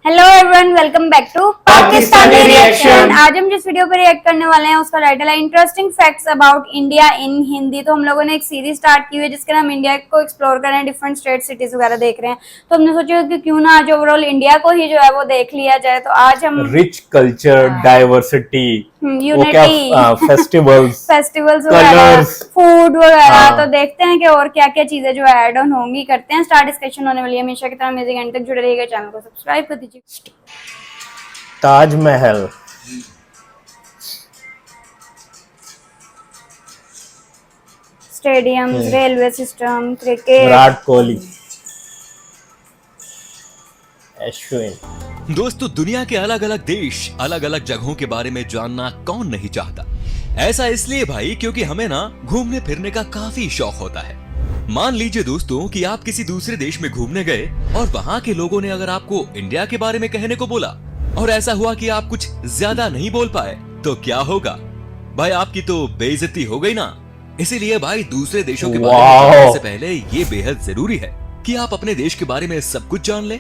Hello everyone, welcome back to Pakistani reaction. आज हम जिस वीडियो पर रिएक्ट करने वाले हैं उसका टाइटल है interesting facts about India in Hindi. तो हम लोगों ने एक सीरीज स्टार्ट की हुई है जिसके नाम इंडिया को एक्सप्लोर कर रहे हैं, डिफरेंट स्टेट सिटीज वगैरह देख रहे हैं। तो हमने सोचा कि क्यों ना आज ओवरऑल इंडिया को ही जो है वो देख लिया जाए। तो आज हम rich culture, diversity, unity, festivals festivals वगैरह, कलर्स, फूड वगैरह, हाँ। तो देखते हैं कि और क्या क्या चीजें जो ऐड ऑन होंगी। करते हैं स्टार्ट, डिस्कशन होने वाली है। हमेशा की तरह अमेजिंग एंड तक जुड़े रहिएगा, चैनल को सब्सक्राइब कर दीजिए। Taj Mahal, stadiums, railway system, cricket, Virat Kohli, Ashwin. दोस्तों, दुनिया के अलग अलग देश, अलग अलग जगहों के बारे में जानना कौन नहीं चाहता। ऐसा इसलिए भाई क्योंकि हमें ना घूमने फिरने का काफी शौक होता है। मान लीजिए दोस्तों कि आप किसी दूसरे देश में घूमने गए और वहाँ के लोगों ने अगर आपको इंडिया के बारे में कहने को बोला और ऐसा हुआ कि आप कुछ ज्यादा नहीं बोल पाए, तो क्या होगा भाई? आपकी तो बेइज्जती हो गई ना। इसीलिए भाई दूसरे देशों के बारे में जानने से पहले ये बेहद जरूरी है कि आप अपने देश के बारे में सब कुछ जान ले।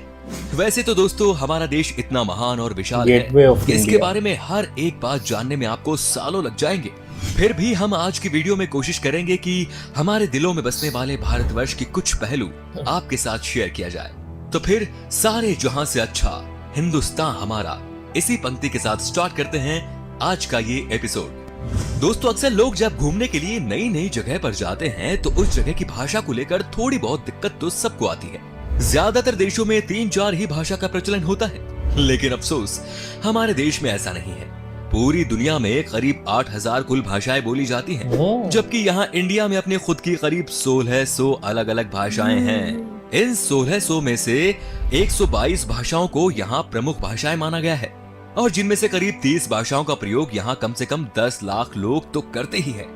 वैसे तो दोस्तों हमारा देश इतना महान और विशाल है कि इसके बारे में हर एक बात जानने में आपको सालों लग जाएंगे। फिर भी हम आज की वीडियो में कोशिश करेंगे कि हमारे दिलों में बसने वाले भारतवर्ष के कुछ पहलू आपके साथ शेयर किया जाए। तो फिर सारे जहां से अच्छा हिंदुस्तान हमारा, इसी पंक्ति के साथ स्टार्ट करते हैं आज का ये एपिसोड। दोस्तों, अक्सर लोग जब घूमने के लिए नई नई जगह पर जाते हैं तो उस जगह की भाषा को लेकर थोड़ी बहुत दिक्कत तो सबको आती है। ज्यादातर देशों में 3-4 ही भाषा का प्रचलन होता है, लेकिन अफसोस हमारे देश में ऐसा नहीं है। पूरी दुनिया में करीब 8000 कुल भाषाएं बोली जाती हैं, जबकि यहाँ इंडिया में अपने खुद की करीब 1600 अलग अलग भाषाएं हैं। इन 1600 में से 122 भाषाओं को यहाँ प्रमुख भाषाएं माना गया है, और जिनमें से करीब 30 भाषाओं का प्रयोग यहाँ कम से कम 10 लाख लोग तो करते ही हैं।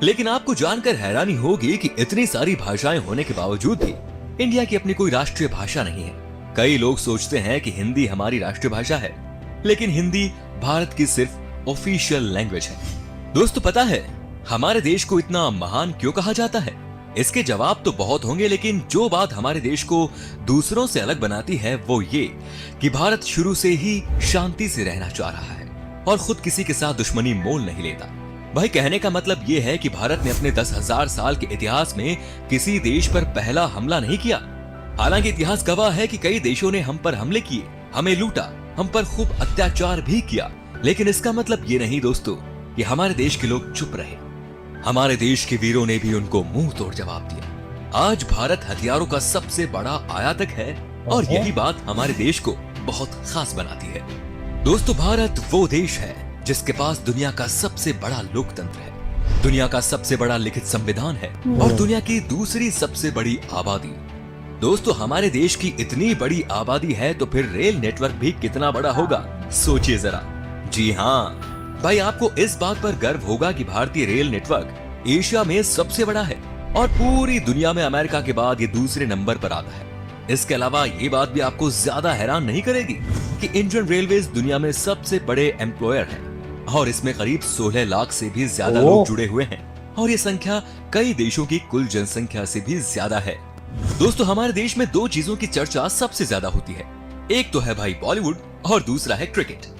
लेकिन आपको जानकर हैरानी होगी कि इतनी सारी भाषाएं होने के बावजूद भी इंडिया की अपनी कोई राष्ट्रीय भाषा नहीं है। कई लोग सोचते हैं कि हिंदी हमारी राष्ट्रीय भाषा है, लेकिन हिंदी भारत की सिर्फ ऑफिशियल लैंग्वेज है। दोस्तों, पता है हमारे देश को इतना महान क्यों कहा जाता है? इसके जवाब तो बहुत होंगे, लेकिन जो बात हमारे देश को दूसरों से अलग बनाती है वो ये कि भारत शुरू से ही शांति से रहना चाह रहा है और खुद किसी के साथ दुश्मनी मोल नहीं लेता। भाई, कहने का मतलब ये है कि भारत ने अपने 10,000 साल के इतिहास में किसी देश पर पहला हमला नहीं किया। हालांकि इतिहास गवाह है कि कई देशों ने हम पर हमले किए, हमें लूटा, हम पर खूब अत्याचार भी किया, लेकिन इसका मतलब ये नहीं दोस्तों कि हमारे देश के लोग चुप रहे। हमारे देश के वीरों ने भी उनको मुंह तोड़ जवाब दिया। आज भारत हथियारों का सबसे बड़ा आयातक है और यही बात हमारे देश को बहुत खास बनाती है। दोस्तों, भारत वो देश है जिसके पास दुनिया का सबसे बड़ा लोकतंत्र है, दुनिया का सबसे बड़ा लिखित संविधान है और दुनिया की दूसरी सबसे बड़ी आबादी। दोस्तों, हमारे देश की इतनी बड़ी आबादी है तो फिर रेल नेटवर्क भी कितना बड़ा होगा, सोचिए जरा। जी हाँ भाई, आपको इस बात पर गर्व होगा कि भारतीय रेल नेटवर्क एशिया में सबसे बड़ा है और पूरी दुनिया में अमेरिका के बाद ये दूसरे नंबर पर आता है। इसके अलावा ये बात भी आपको ज्यादा हैरान नहीं करेगी कि इंडियन रेलवेज दुनिया में सबसे बड़े एम्प्लॉयर है और इसमें करीब 16 लाख से भी ज्यादा लोग जुड़े हुए हैं और ये संख्या कई देशों की कुल जनसंख्या से भी ज्यादा है। दोस्तों, हमारे देश में 2 चीजों की चर्चा सबसे ज्यादा होती है। एक तो है भाई बॉलीवुड और दूसरा है क्रिकेट।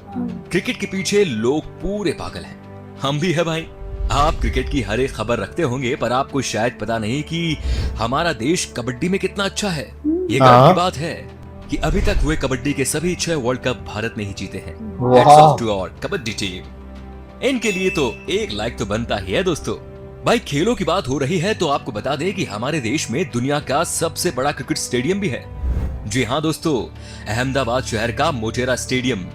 क्रिकेट के पीछे लोग पूरे पागल हैं, हम भी है भाई। आप क्रिकेट की हर एक खबर रखते होंगे, पर आपको शायद पता नहीं कि हमारा देश कबड्डी में कितना अच्छा है। ये गर्व की बात है कि अभी तक हुए कबड्डी के सभी 6 वर्ल्ड कप भारत ने ही जीते हैं। Hats off to our kabaddi team. इनके लिए तो एक लाइक तो बनता ही है। दोस्तों, भाई खेलों की बात हो रही है तो आपको बता दें कि हमारे देश में दुनिया का सबसे बड़ा क्रिकेट स्टेडियम भी है। जी हाँ दोस्तों, अहमदाबाद शहर का मोटेरा स्टेडियम।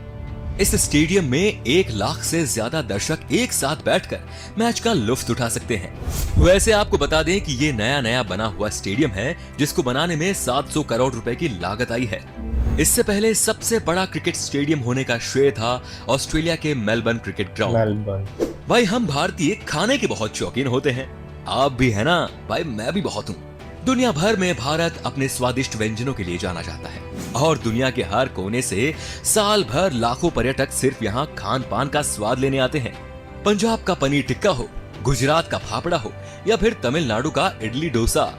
इस स्टेडियम में 1 लाख से ज्यादा दर्शक एक साथ बैठकर मैच का लुत्फ उठा सकते हैं। वैसे आपको बता दें कि ये नया बना हुआ स्टेडियम है जिसको बनाने में 700 करोड़ रुपए की लागत आई है। इससे पहले सबसे बड़ा क्रिकेट स्टेडियम होने का श्रेय था ऑस्ट्रेलिया के मेलबर्न क्रिकेट ग्राउंड। भाई, हम भारतीय खाने के बहुत शौकीन होते हैं, आप भी है ना? भाई, मैं भी बहुत हूँ। दुनिया भर में भारत अपने स्वादिष्ट व्यंजनों के लिए जाना जाता है और दुनिया के हर कोने से साल भर लाखों पर्यटक सिर्फ यहाँ खान पान का स्वाद लेने आते हैं। पंजाब का पनीर टिक्का हो, गुजरात का फाफड़ा हो या फिर तमिलनाडु का इडली डोसा,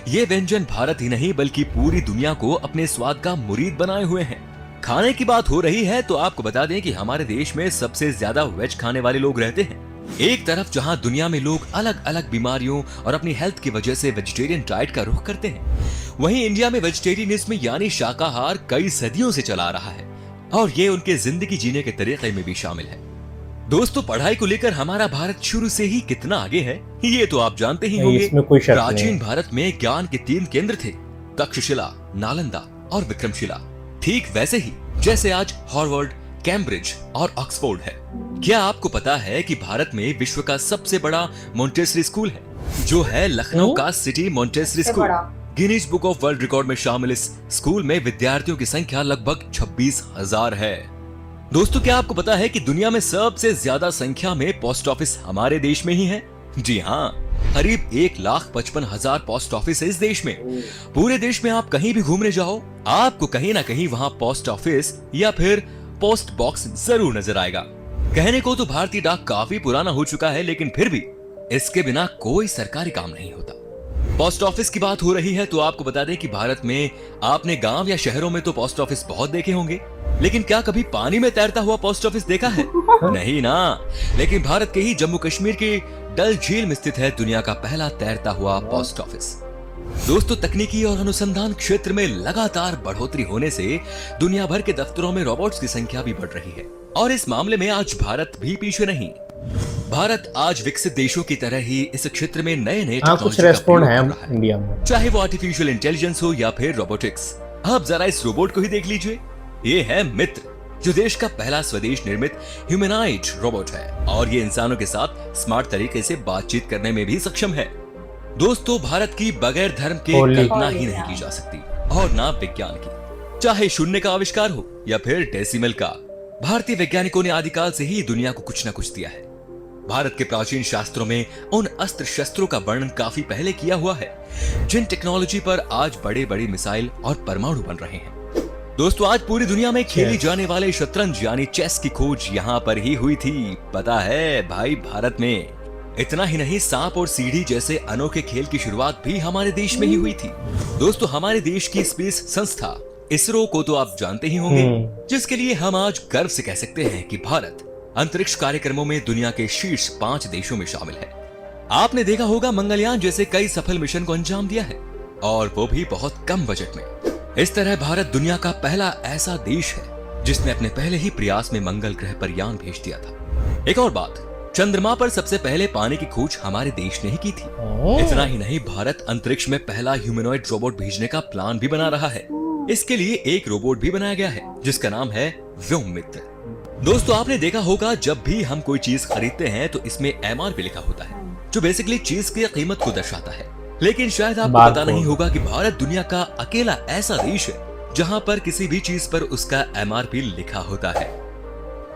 ये व्यंजन भारत ही नहीं बल्कि पूरी दुनिया को अपने स्वाद का मुरीद बनाए हुए हैं। खाने की बात हो रही है तो आपको बता दें कि हमारे देश में सबसे ज्यादा वेज खाने वाले लोग रहते हैं। एक तरफ जहां दुनिया में लोग अलग अलग बीमारियों और अपनी हेल्थ की वजह से वेजिटेरियन डाइट का रुख करते हैं, वहीं इंडिया में वेजिटेरियनिज्म यानी शाकाहार कई सदियों से चला आ रहा है और ये उनके जिंदगी जीने के तरीके में भी शामिल है। दोस्तों, पढ़ाई को लेकर हमारा भारत शुरू से ही कितना आगे है ये तो आप जानते ही होंगे। इसमें कोई शक नहीं। प्राचीन भारत में ज्ञान के 3 केंद्र थे, तक्षशिला, नालंदा और विक्रमशिला। ठीक वैसे ही जैसे आज हार्वर्ड, कैम्ब्रिज और ऑक्सफोर्ड है। क्या आपको पता है कि भारत में विश्व का सबसे बड़ा मॉन्टेसरी स्कूल है, जो है लखनऊ का city Montessori school. Guinness book of world record में शामिल इस स्कूल में विद्यार्थियों की संख्या लगभग 26,000 है। दोस्तों, क्या आपको पता है कि दुनिया में सबसे ज्यादा संख्या में पोस्ट ऑफिस हमारे देश में ही है? जी हाँ, करीब 1,55,000 पोस्ट ऑफिस है इस देश में। पूरे देश में आप कहीं भी घूमने जाओ, आपको कहीं ना कहीं वहाँ पोस्ट ऑफिस या फिर पोस्ट बॉक्स जरूर नजर आएगा। कहने को तो भारतीय डाक काफी पुराना हो चुका है, लेकिन फिर भी इसके बिना कोई सरकारी काम नहीं होता। पोस्ट ऑफिस की बात हो रही है तो आपको बता दें कि भारत में आपने गांव या शहरों में तो पोस्ट ऑफिस बहुत देखे होंगे, लेकिन क्या कभी पानी में तैरता हुआ पोस्ट ऑफिस देखा है? नहीं ना। लेकिन भारत के ही जम्मू कश्मीर की डल झील में स्थित है दुनिया का पहला तैरता हुआ पोस्ट ऑफिस। दोस्तों, तकनीकी और अनुसंधान क्षेत्र में लगातार बढ़ोतरी होने से दुनिया भर के दफ्तरों में रोबोट्स की संख्या भी बढ़ रही है और इस मामले में आज भारत भी पीछे नहीं। भारत आज विकसित देशों की तरह ही इस क्षेत्र में नए नए कुछ रेस्पॉन्ड है इंडिया में, चाहे वो आर्टिफिशियल इंटेलिजेंस हो या फिर रोबोटिक्स। अब जरा इस रोबोट को ही देख लीजिए। ये है मित्र, जो देश का पहला स्वदेश निर्मित ह्यूमनॉइड रोबोट है और ये इंसानों के साथ स्मार्ट तरीके से बातचीत करने में भी सक्षम है। दोस्तों, भारत की बगैर धर्म के कल्पना ही नहीं की जा सकती और ना विज्ञान की। चाहे शून्य का आविष्कार हो या फिर डेसिमल का, भारतीय वैज्ञानिकों ने आदिकाल से ही दुनिया को कुछ न कुछ दिया है। भारत के प्राचीन शास्त्रों में उन अस्त्र शस्त्रों का वर्णन काफी पहले किया हुआ है, जिन टेक्नोलॉजी पर आज बड़े बड़े मिसाइल और परमाणु बन रहे हैं। दोस्तों, आज पूरी दुनिया में खेली जाने वाले शतरंज यानी चेस की खोज यहाँ पर ही हुई थी, पता है भाई, भारत में। इतना ही नहीं, सांप और सीढ़ी जैसे अनोखे खेल की शुरुआत भी हमारे देश में ही हुई थी। दोस्तों, हमारे देश की स्पेस संस्था इसरो को तो आप जानते ही होंगे, जिसके लिए हम आज गर्व से कह सकते हैं कि भारत अंतरिक्ष कार्यक्रमों में दुनिया के शीर्ष 5 देशों में शामिल है। आपने देखा होगा मंगलयान जैसे कई सफल मिशन को अंजाम दिया है, और वो भी बहुत कम बजट में। इस तरह भारत दुनिया का पहला ऐसा देश है जिसने अपने पहले ही प्रयास में मंगल ग्रह पर यान भेज दिया था। एक और बात, चंद्रमा पर सबसे पहले पानी की खोज हमारे देश ने ही की थी। इतना ही नहीं, भारत अंतरिक्ष में पहला ह्यूमनॉइड रोबोट भेजने का प्लान भी बना रहा है। इसके लिए एक रोबोट भी बनाया गया है जिसका नाम है व्योम मित्र। दोस्तों, आपने देखा होगा जब भी हम कोई चीज खरीदते हैं तो इसमें MRP लिखा होता है, जो बेसिकली चीज की कीमत को दर्शाता है। लेकिन शायद आपको पता नहीं होगा कि भारत दुनिया का अकेला ऐसा देश है जहां पर किसी भी चीज पर उसका MRP लिखा होता है।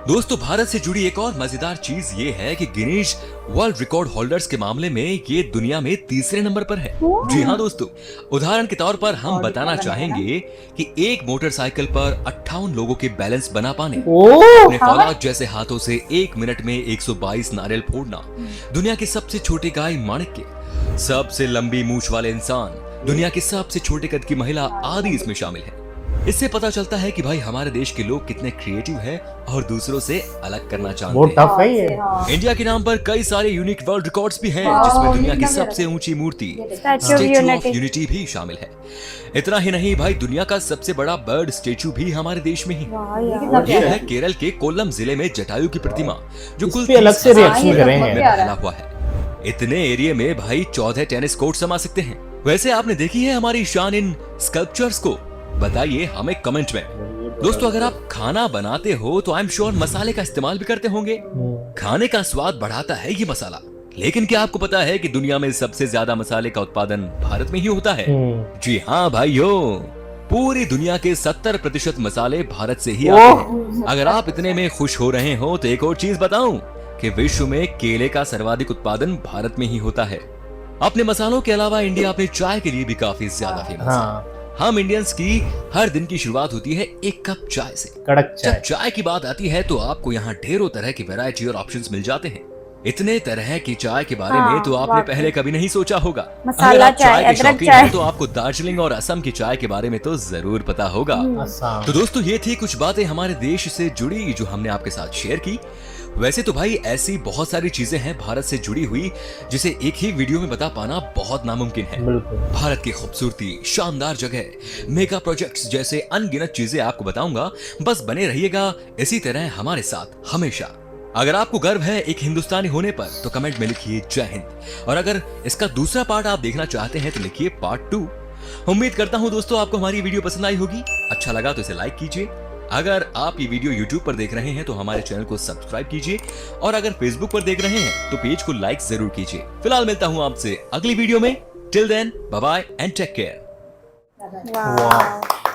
दोस्तों, भारत से जुड़ी एक और मजेदार चीज ये है कि गिनीज वर्ल्ड रिकॉर्ड होल्डर्स के मामले में ये दुनिया में 3रे नंबर पर है। जी हाँ दोस्तों, उदाहरण के तौर पर हम बताना चाहेंगे कि एक मोटरसाइकिल पर 58 लोगों के बैलेंस बना पाने, अपने फौलाद जैसे हाथों से 1 मिनट में 122 नारियल फोड़ना, दुनिया के सबसे छोटे गाय माणिक्य, सबसे लंबी मूछ वाले इंसान, दुनिया की सबसे छोटे कद की महिला आदि इसमें शामिल है। इससे पता चलता है कि भाई हमारे देश के लोग कितने क्रिएटिव हैं और दूसरों से अलग करना चाहते हैं। टफ है ये। इंडिया के नाम पर कई सारे यूनिक वर्ल्ड रिकॉर्ड्स भी हैं, जिसमें दुनिया की सबसे ऊंची मूर्ति स्टैच्यू ऑफ यूनिटी भी शामिल है। इतना ही नहीं भाई, दुनिया का सबसे बड़ा बर्ड स्टैच्यू भी हमारे देश में ही। यह है केरल के कोल्लम जिले में जटायु की प्रतिमा, जो कुल अलग से रिएक्शन कर रहे हैं, फैला हुआ है। इतने एरिया में भाई 14 टेनिस कोर्ट समा सकते हैं। वैसे आपने देखी है हमारी शान इन स्कल्पचर्स को? बताइए हमें कमेंट में। दोस्तों, अगर आप खाना बनाते हो तो आई एम श्योर मसाले का इस्तेमाल भी करते होंगे। खाने का स्वाद बढ़ाता है ये मसाला, लेकिन क्या आपको पता है कि दुनिया में सबसे ज्यादा मसाले का उत्पादन भारत में ही होता है? जी हाँ भाइयों, पूरी दुनिया के 70% मसाले भारत से ही आते हैं। अगर आप इतने में खुश हो रहे हो तो एक और चीज बताऊं कि विश्व में केले का सर्वाधिक उत्पादन भारत में ही होता है। अपने मसालों के अलावा इंडिया अपने चाय के लिए भी काफी ज्यादा फेमस है। हम इंडियंस की हर दिन की शुरुआत होती है एक कप चाय से। कड़क चाय। जब चाय की बात आती है तो आपको यहाँ ढेरों तरह की वैरायटी और ऑप्शंस मिल जाते हैं। इतने तरह की चाय के बारे हाँ, में तो आपने वाकई। पहले कभी नहीं सोचा होगा। मसाला अगर आप चाय, के अदरक शौकीन चाय। हैं तो आपको दार्जिलिंग और असम की चाय के बारे में तो जरूर पता होगा। असम। तो दोस्तों ये थी कुछ बातें हमारे देश से जुड़ी जो हमने आपके साथ शेयर की। वैसे तो भाई ऐसी बहुत सारी चीजें हैं भारत से जुड़ी हुई जिसे एक ही वीडियो में बता पाना बहुत नामुमकिन है। बिल्कुल। भारत की खूबसूरती, शानदार जगह, मेगा प्रोजेक्ट्स जैसे अनगिनत चीजें आपको बताऊंगा। बस बने रहिएगा इसी तरह हमारे साथ हमेशा। अगर आपको गर्व है एक हिंदुस्तानी होने पर तो कमेंट में लिखिए जय हिंद, और अगर इसका दूसरा पार्ट आप देखना चाहते हैं तो लिखिए पार्ट 2। उम्मीद करता हूं दोस्तों आपको हमारी वीडियो पसंद आई होगी। अच्छा लगा तो इसे लाइक कीजिए। अगर आप ये वीडियो YouTube पर देख रहे हैं तो हमारे चैनल को सब्सक्राइब कीजिए, और अगर Facebook पर देख रहे हैं तो पेज को लाइक जरूर कीजिए। फिलहाल मिलता हूं आपसे अगली वीडियो में। Till then bye bye and take care.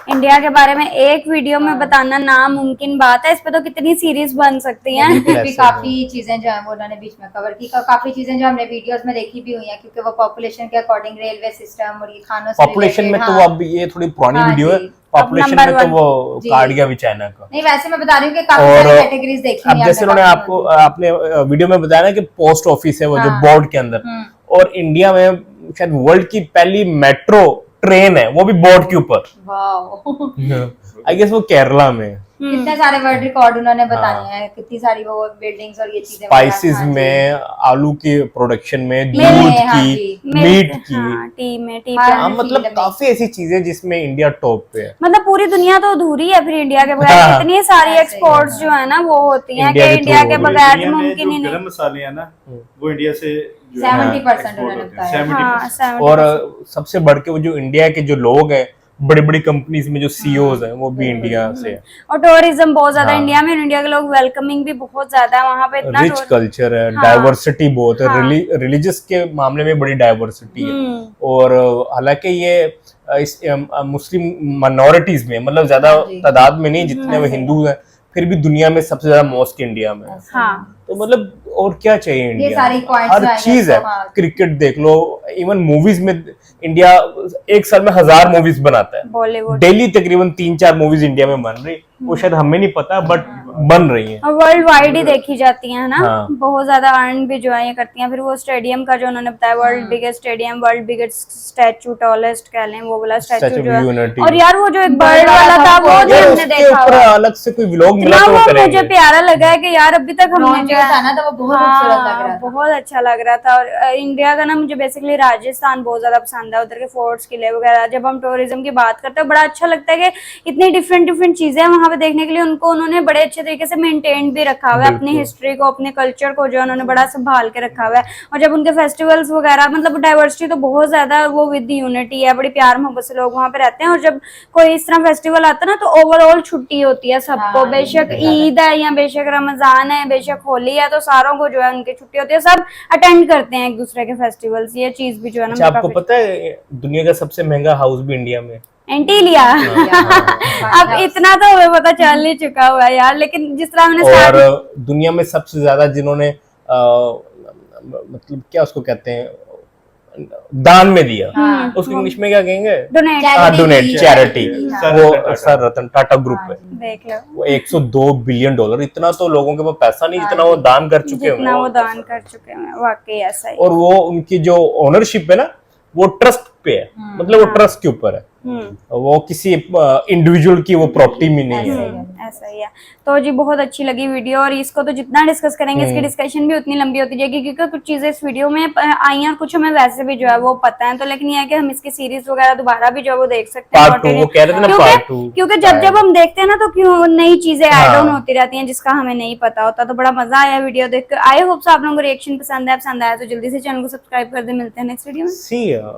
India के बारे में एक वीडियो में बताना नामुमकिन बात है, इस पे तो कितनी सीरीज बन सकती हैं। बिल्कुल भी ऐसे काफी चीजें जो है वो उन्होंने बीच में कवर की, काफी चीजें जो हमने वीडियोस में देखी भी हुई हैं, क्योंकि वो पॉपुलेशन के अकॉर्डिंग रेलवे सिस्टम और ये खानों से पॉपुलेशन में related, तो हाँ। अब ये थोड़ी पुरानी हाँ वीडियो है। जी। पॉपुलेशन नंबर में तो वन। वो जी। काट गया भी चाइना का। नहीं, वैसे मैं बता रही हूँ कि काफी और सारी कैटेगरीज देखी अब हुई जैसे हमने उन्होंने काफी आपको सारी। आपने वीडियो में बताया ना कि पोस्ट ऑफिस है वो जो हाँ। बोर्ड के अंदर, और इंडिया में शायद वर्ल्ड की पहली मेट्रो ट्रेन है वो भी बोर्ड के ऊपर। वाओ। आई गेस वो केरला में। कितने सारे वर्ल्ड रिकॉर्ड उन्होंने बताए हाँ। हैं, कितनी सारी वो बिल्डिंग्स और ये चीजें स्पाइसेस हाँ जी। में, आलू के प्रोडक्शन में, मिल दूध में, हाँ की, जी। मीट की। हाँ, टी में टी हाँ, पे। हाँ, मतलब फील्ड में। काफी ऐसी चीजें जिसमें इंडिया टॉप पे है। मतलब पूरी दुनिया तो अधूरी है फिर इंडिया के बगैर। हाँ। इतनी सारी ऐसे ही एक्सपोर्ट्स जो है ना वो होती हैं कि इंडिया के इंडिया through के हो गई। बगैर दुनिया में मुमकिन ही जो नहीं। गरम मसाले हैं ना वो इंडिया से 70% उन्होंने बताया। हाँ, 70%। और सबसे बढ़ के वो जो इंडिया के जो लोग हैं बड़ी बड़ी कंपनीज में जो सीईओज हैं वो भी इंडिया से है। और टूरिज्म बहुत ज्यादा हाँ। इंडिया में, इंडिया के लोग वेलकमिंग भी बहुत ज्यादा है वहाँ पे। इतना रिच कल्चर है, हाँ। डाइवर्सिटी बहुत है, हाँ। रिलीजियस के मामले में बड़ी डाइवर्सिटी है। और हालांकि ये इस मुस्लिम माइनॉरिटीज में मतलब ज्यादा हाँ जी। तादाद में नहीं जितने वो हिंदू हैं, फिर भी दुनिया में सबसे ज्यादा मॉस्क इंडिया में है। हाँ। तो मतलब और क्या चाहिए इंडिया सारी में? points हर जो आएंगे चीज है। तो हाँ। क्रिकेट देख लो, इवन मूवीज में इंडिया एक साल में 1000 मूवीज बनाता है। बॉलीवुड डेली तकरीबन 3-4 मूवीज इंडिया में बन रही, वो शायद हमें नहीं पता बट बन रही है। और वर्ल्ड वाइड ही देखी जाती है ना। हाँ। बहुत ज्यादा अर्न भी जो है ये करती हैं। फिर वो स्टेडियम का जो उन्होंने बताया, world biggest stadium, world biggest statue, tallest कह लें वो वाला स्टैचू Statue जो of है। Unity। और यार वो जो एक बर्ड वाला था वो जो यार हमने उसके देखा ऊपर हुआ, अलग से कोई व्लॉग मिला इतना तो वो मुझे करेंगे। प्यारा लगा है कि यार अभी तक हमने ड्रोन जो जो है था ना तो वो बहुत खूबसूरत लग रहा था। बहुत अच्छा लग रहा था। और इंडिया का ना मुझे बेसिकली राजस्थान बहुत ज्यादा पसंद है, उधर के फोर्ट्स, किले वगैरह। जब हम टूरिज्म की बात करते हैं बड़ा अच्छा लगता है कि इतनी डिफरेंट डिफरेंट चीजें हैं वहां पे देखने के लिए। उनको उन्होंने बड़े अच्छे तरीके से मेंटेन भी रखा हुआ है, अपनी बिल्कुल। हिस्ट्री को, अपने कल्चर को जो है उन्होंने बड़ा संभाल के रखा हुआ है। और जब उनके फेस्टिवल्स वगैरह, मतलब डाइवर्सिटी तो बहुत ज्यादा, वो विद यूनिटी है, बड़ी प्यार मोहब्बत से लोग वहां पे रहते हैं। और जब कोई इस तरह फेस्टिवल आता है ना तो ओवरऑल छुट्टी होती है सबको। हाँ, बेशक ये ईद है या बेशक रमजान है, बेशक होली है, तो सारों को जो है उनकी छुट्टी होती है। सब अटेंड करते हैं एक दूसरे के फेस्टिवल्स। ये चीज भी जो है ना अच्छा, मुझे आपको काफी- पता है दुनिया का सबसे महंगा हाउस भी इंडिया में है? एंटीलिया। अब इतना तो हमें पता चल ही चुका हुआ है यार, लेकिन जिस तरह मैंने और स्टार्ट दुनिया में सबसे ज्यादा जिन्होंने मतलब क्या उसको कहते हैं दान में दिया, हाँ। उसको इंग्लिश में क्या कहेंगे? डोनेट Charity डोनेट, दी, चैरिटी। हाँ। वो सर रतन टाटा ग्रुप हाँ है। जी। देख लो वो 102 बिलियन डॉलर, इतना तो लोगों के पास पैसा नहीं जितना वो दान कर चुके जितना हैं। वो दान कर चुके हैं, वाकई ऐसा ही। और वो उनकी जो ओनरशिप है ना वो ट्रस्ट पे है, मतलब वो ट्रस्ट के ऊपर है, वो किसी इंडिविजुअल की वो प्रॉपर्टी में नहीं है। ऐसा ही है। तो जी बहुत अच्छी लगी वीडियो, और इसको तो जितना डिस्कस करेंगे इसकी डिस्कशन भी उतनी लंबी होती जाएगी, क्योंकि कुछ चीजें इस वीडियो में आई हैं और कुछ हमें वैसे भी जो है वो पता है। तो लेकिन ये है कि हम इसकी सीरीज वगैरह दोबारा भी जो है वो देख सकते हैं। पार्ट 2 वो कह रहे थे ना, पार्ट 2 क्योंकि जब हम देखते हैं ना तो क्यों नई चीजें ऐड ऑन हाँ। होती रहती हैं जिसका हमें नहीं पता होता। तो बड़ा मजा आया वीडियो देखकर। आई होप आप लोगों को रिएक्शन पसंद आया तो जल्दी से चैनल को सब्सक्राइब कर दे। मिलते हैं नेक्स्ट वीडियो में। See ya.